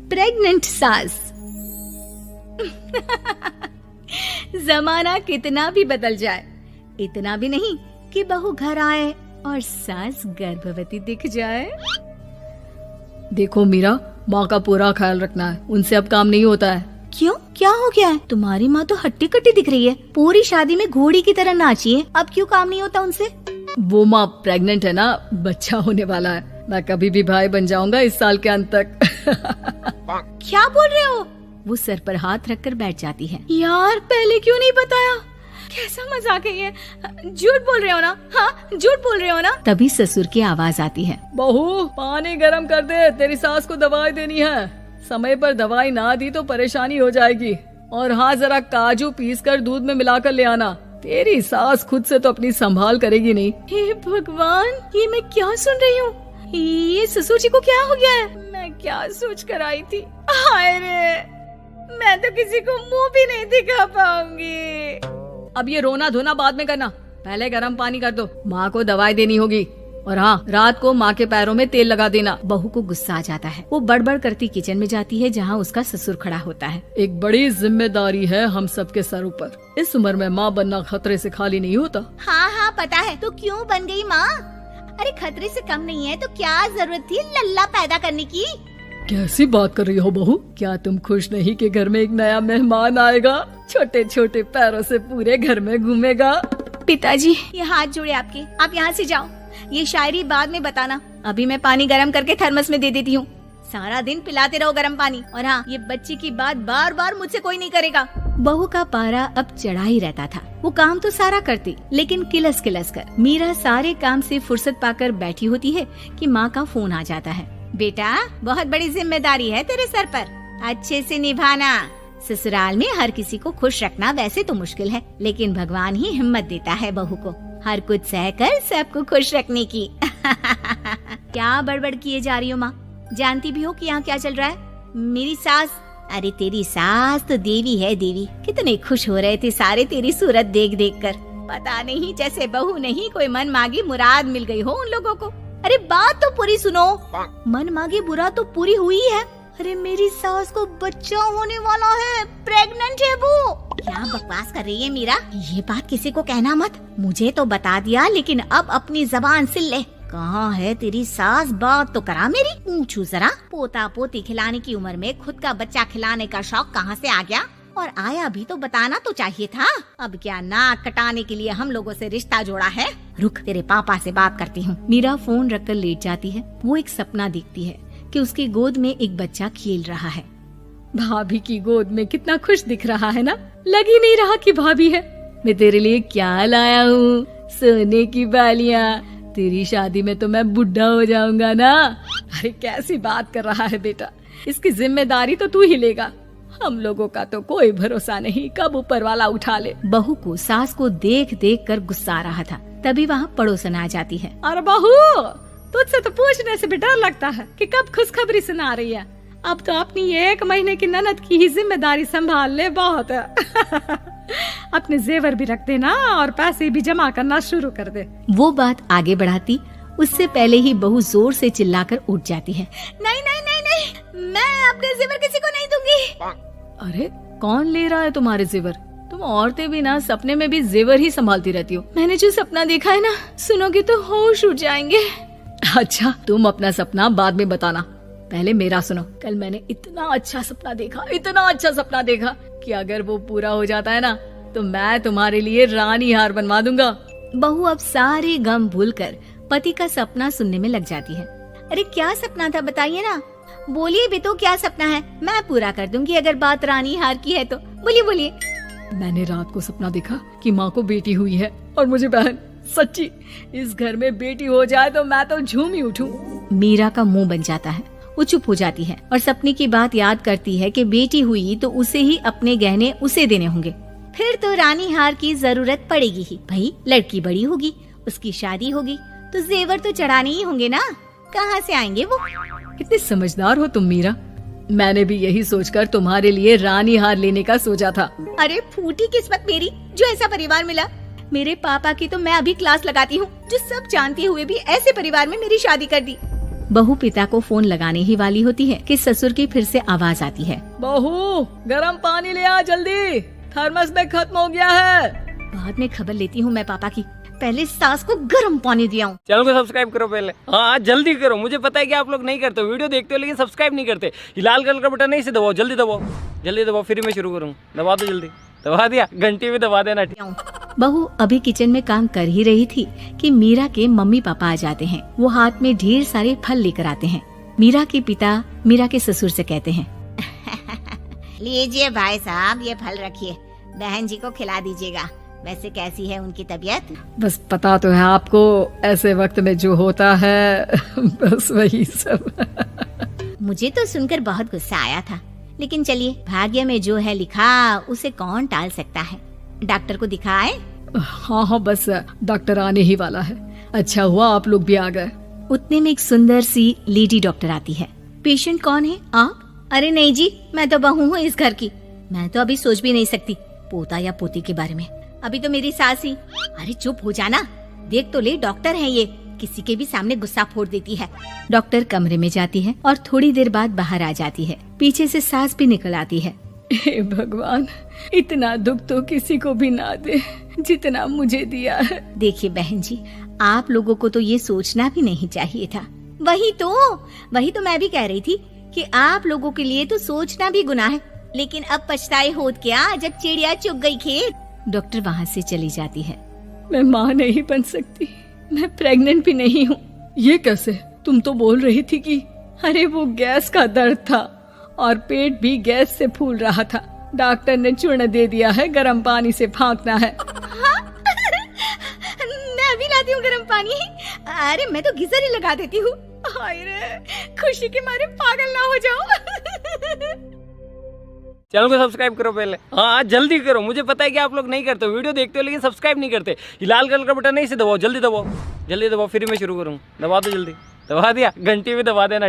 Pregnant सास। जमाना कितना भी बदल जाए, इतना भी नहीं कि बहू घर आए और सास गर्भवती दिख जाए। देखो मीरा, माँ का पूरा ख्याल रखना है, उनसे अब काम नहीं होता है। क्यों, क्या हो गया है? तुम्हारी माँ तो हट्टी कट्टी दिख रही है, पूरी शादी में घोड़ी की तरह नाची है, अब क्यों काम नहीं होता उनसे? वो माँ प्रेग्नेंट है ना, बच्चा होने वाला है, मैं कभी भी भाई बन जाऊंगा इस साल के अंत तक। क्या बोल रहे हो? वो सर पर हाथ रखकर बैठ जाती है। यार पहले क्यों नहीं बताया? कैसा मजाक है ये? झूठ बोल रहे हो ना? हाँ, झूठ बोल रहे हो ना? तभी ससुर की आवाज आती है। बहू पानी गरम कर दे, तेरी सास को दवाई देनी है। समय पर दवाई ना दी तो परेशानी हो जाएगी। और हाँ, जरा काजू पीस कर दूध में मिलाकर ले आना, तेरी सास खुद से तो अपनी संभाल करेगी नहीं। हे भगवान, ये मैं क्या सुन रही हूँ? ये ससुर जी को क्या हो गया है? मैं क्या सोच कर आई थी? हाय रे, मैं तो किसी को मुंह भी नहीं दिखा पाऊंगी। अब ये रोना धोना बाद में करना, पहले गर्म पानी कर दो, माँ को दवाई देनी होगी। और हाँ, रात को माँ के पैरों में तेल लगा देना। बहू को गुस्सा आ जाता है, वो बड़बड़ करती किचन में जाती है जहाँ उसका ससुर खड़ा होता है। एक बड़ी जिम्मेदारी है हम सबके सरों पर, इस उम्र में माँ बनना खतरे से खाली नहीं होता। हाँ हाँ पता है, तो क्यों बन गई माँ? अरे खतरे से कम नहीं है तो क्या जरूरत थी लल्ला पैदा करने की? कैसी बात कर रही हो बहू? क्या तुम खुश नहीं कि घर में एक नया मेहमान आएगा, छोटे छोटे पैरों से पूरे घर में घूमेगा? पिताजी ये हाथ जोड़े आपके, आप यहाँ से जाओ, ये शायरी बाद में बताना, अभी मैं पानी गरम करके थर्मस में दे देती हूँ। सारा दिन पिलाते रहो गरम पानी, और हाँ, ये बच्ची की बात बार बार मुझसे कोई नहीं करेगा। बहू का पारा अब चढ़ा ही रहता था, वो काम तो सारा करती, लेकिन किलस किलस कर। मीरा सारे काम से फुर्सत पाकर बैठी होती है कि माँ का फोन आ जाता है। बेटा, बहुत बड़ी जिम्मेदारी है तेरे सर पर, अच्छे से निभाना। ससुराल में हर किसी को खुश रखना वैसे तो मुश्किल है, लेकिन भगवान ही हिम्मत देता है बहू को हर कुछ सहकर सबको खुश रखने की। क्या बड़बड़ किए जा रही हो माँ? जानती भी हो कि यहाँ क्या चल रहा है? मेरी सास, अरे तेरी सास तो देवी है देवी। कितने खुश हो रहे थे सारे तेरी सूरत देख देख कर। पता नहीं जैसे बहू नहीं कोई मन मांगी मुराद मिल गई हो उन लोगों को। अरे बात तो पूरी सुनो। मन मांगी बुरा तो पूरी हुई है। अरे मेरी सास को बच्चा होने वाला है, प्रेग्नेंट है वो। क्या बकवास कर रही है मीरा? ये बात किसी को कहना मत। मुझे तो बता दिया, लेकिन अब अपनी जबान सिल ले। कहाँ है तेरी सास? बात तो करा मेरी। पूछू जरा, पोता पोती खिलाने की उम्र में खुद का बच्चा खिलाने का शौक कहाँ से आ गया? और आया भी तो बताना तो चाहिए था। अब क्या नाक कटाने के लिए हम लोगों से रिश्ता जोड़ा है? रुक, तेरे पापा से बात करती हूँ। मीरा फोन रखकर लेट जाती है। वो एक सपना देखती है कि उसकी गोद में एक बच्चा खेल रहा है। भाभी की गोद में कितना खुश दिख रहा है ना, लग ही नहीं रहा कि भाभी है। मैं तेरे लिए क्या लाया हूँ, सोने की बालियाँ। तेरी शादी में तो मैं बुढ़ा हो जाऊंगा ना। अरे कैसी बात कर रहा है बेटा, इसकी जिम्मेदारी तो तू ही लेगा। हम लोगों का तो कोई भरोसा नहीं, कब ऊपर वाला उठा ले। बहू को सास को देख देख कर गुस्सा आ रहा था। तभी वहाँ पड़ोसन आ जाती है। अरे बहू, तुझसे तो पूछने से भी डर लगता है कि कब खुशखबरी सुना रही है। अब तो अपनी 1 महीने की ननद की ही जिम्मेदारी संभाल ले, बहुत है। अपने जेवर भी रख देना और पैसे भी जमा करना शुरू कर दे। वो बात आगे बढ़ाती उससे पहले ही बहू जोर से चिल्लाकर उठ जाती है। नहीं नहीं नहीं नहीं, मैं अपने जेवर किसी को नहीं दूंगी। अरे कौन ले रहा है तुम्हारे जेवर? तुम औरतें भी ना सपने में भी जेवर ही संभालती रहती हो। मैंने जो सपना देखा है ना, सुनोगे तो होश उड़ जाएंगे। अच्छा, तुम अपना सपना बाद में बताना, पहले मेरा सुनो। कल मैंने इतना अच्छा सपना देखा कि अगर वो पूरा हो जाता है ना तो मैं तुम्हारे लिए रानी हार बनवा दूंगा। बहू अब सारे गम भूलकर पति का सपना सुनने में लग जाती है। अरे क्या सपना था बताइए ना, बोलिए भी तो, क्या सपना है? मैं पूरा कर दूंगी अगर बात रानी हार की है तो। बोलिए बोलिए। मैंने रात को सपना देखा कि माँ को बेटी हुई है और मुझे बहन। सच्ची, इस घर में बेटी हो जाए तो मैं तो झूम ही उठूं। मीरा का मुंह बन जाता है, वो चुप हो जाती है और सपने की बात याद करती है कि बेटी हुई तो उसे ही अपने गहने उसे देने होंगे। फिर तो रानी हार की जरूरत पड़ेगी ही। भाई लड़की बड़ी होगी, उसकी शादी होगी तो जेवर तो चढ़ाने ही होंगे ना, कहाँ से आएंगे वो? कितनी समझदार हो तुम मीरा। मैंने भी यही सोचकर तुम्हारे लिए रानी हार लेने का सोचा था। अरे फूटी किस्मत मेरी जो ऐसा परिवार मिला। मेरे पापा की तो मैं अभी क्लास लगाती हूँ, जो सब जानते हुए भी ऐसे परिवार में मेरी शादी कर दी। बहू पिता को फोन लगाने ही वाली होती है कि ससुर की फिर से आवाज आती है। बहू गरम पानी ले आ जल्दी, थर्मस में खत्म हो गया है। बाद में खबर लेती हूँ मैं पापा की, पहले सास को गर्म पानी दिया हूँ। चैनल को सब्सक्राइब करो पहले, हाँ जल्दी करो। मुझे पता है कि आप लोग नहीं करते हो, वीडियो देखते हो लेकिन सब्सक्राइब नहीं करते। ये लाल कलर का बटन नहीं से दबाओ, जल्दी दबाओ, जल्दी दबाओ, फिर मैं शुरू करूँ। दबा दो जल्दी, दबा दिया, घंटी भी दबा देना। बहू अभी किचन में काम कर ही रही थी कि मीरा के मम्मी पापा आ जाते हैं। वो हाथ में ढेर सारे फल लेकर आते हैं। मीरा के पिता मीरा के ससुर से कहते हैं, लीजिए भाई साहब, ये फल रखिए, बहन जी को खिला दीजिएगा। वैसे कैसी है उनकी तबीयत? बस पता तो है आपको, ऐसे वक्त में जो होता है बस वही सब। मुझे तो सुनकर बहुत गुस्सा आया था, लेकिन चलिए, भाग्य में जो है लिखा उसे कौन टाल सकता है। डॉक्टर को दिखाए? हाँ, बस डॉक्टर आने ही वाला है। अच्छा हुआ आप लोग भी आ गए। उतने में एक सुंदर सी लेडी डॉक्टर आती है। पेशेंट कौन है आप? अरे नहीं जी, मैं तो बहू हूँ इस घर की। मैं तो अभी सोच भी नहीं सकती पोता या पोती के बारे में। अभी तो मेरी सास ही। अरे चुप हो जाना, देख तो ले, डॉक्टर है ये, किसी के भी सामने गुस्सा फोड़ देती है। डॉक्टर कमरे में जाती है और थोड़ी देर बाद बाहर आ जाती है। पीछे से सास भी निकल आती है। हे भगवान, इतना दुख तो किसी को भी ना दे जितना मुझे दिया है। देखिए बहन जी, आप लोगों को तो ये सोचना भी नहीं चाहिए था। वही तो मैं भी कह रही थी कि आप लोगों के लिए तो सोचना भी गुनाह है, लेकिन अब पछताए होत क्या जब चिड़िया चुग गई खेत। डॉक्टर वहाँ से चली जाती है। मैं माँ नहीं बन सकती, मैं प्रेग्नेंट भी नहीं हूँ। ये कैसे? तुम तो बोल रही थी कि अरे वो गैस का दर्द था और पेट भी गैस से फूल रहा था। डॉक्टर ने चूर्ण दे दिया है, गर्म पानी से फाँकना है। हाँ? मैं अभी लाती हूँ गर्म पानी। अरे मैं तो गीजर ही लगा देती हूँ। हाय रे, खुशी के मारे पागल ना हो जाओ। चैनल को सब्सक्राइब करो पहले, हाँ जल्दी करो। मुझे पता है कि आप लोग नहीं करते हो, वीडियो देखते हो लेकिन सब्सक्राइब नहीं करते। ये लाल कलर का बटन नहीं से दबाओ, जल्दी दबाओ, जल्दी दबाओ, फिर मैं शुरू करूँ। दबा दो जल्दी, दबा दिया, घंटी भी दबा देना।